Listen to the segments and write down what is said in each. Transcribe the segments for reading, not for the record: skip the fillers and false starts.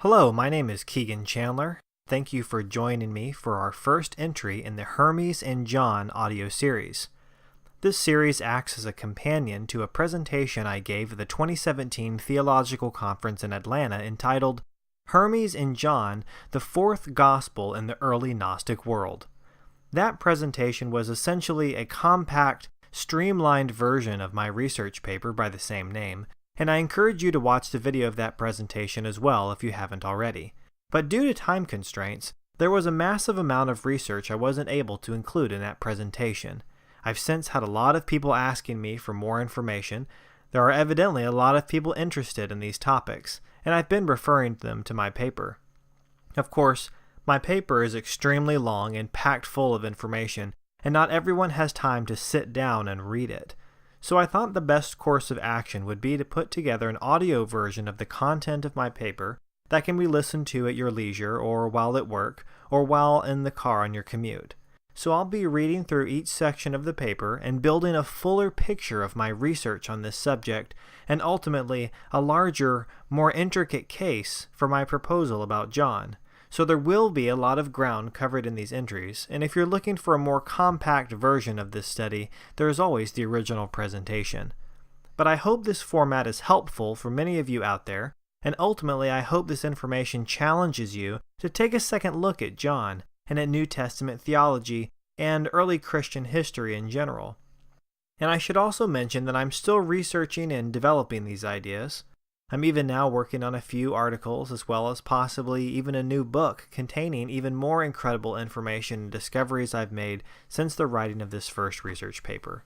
Hello, my name is Keegan Chandler. Thank you for joining me for our first entry in the Hermes and John audio series. This series acts as a companion to a presentation I gave at the 2017 Theological Conference in Atlanta entitled Hermes and John, the Fourth Gospel in the Early Gnostic World. That presentation was essentially a compact, streamlined version of my research paper by the same name, and I encourage you to watch the video of that presentation as well if you haven't already. But due to time constraints, there was a massive amount of research I wasn't able to include in that presentation. I've since had a lot of people asking me for more information. There are evidently a lot of people interested in these topics, and I've been referring them to my paper. Of course, my paper is extremely long and packed full of information, and not everyone has time to sit down and read it. So I thought the best course of action would be to put together an audio version of the content of my paper that can be listened to at your leisure or while at work or while in the car on your commute. So I'll be reading through each section of the paper and building a fuller picture of my research on this subject and ultimately a larger, more intricate case for my proposal about John. So there will be a lot of ground covered in these entries, and if you're looking for a more compact version of this study, there is always the original presentation. But I hope this format is helpful for many of you out there, and ultimately I hope this information challenges you to take a second look at John and at New Testament theology and early Christian history in general. And I should also mention that I'm still researching and developing these ideas. I'm even now working on a few articles as well as possibly even a new book containing even more incredible information and discoveries I've made since the writing of this first research paper.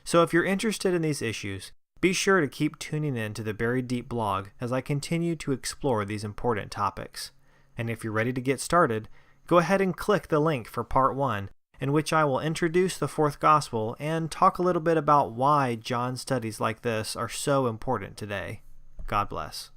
So if you're interested in these issues, be sure to keep tuning in to the Buried Deep blog as I continue to explore these important topics. And if you're ready to get started, go ahead and click the link for Part 1, in which I will introduce the Fourth Gospel and talk a little bit about why John studies like this are so important today. God bless.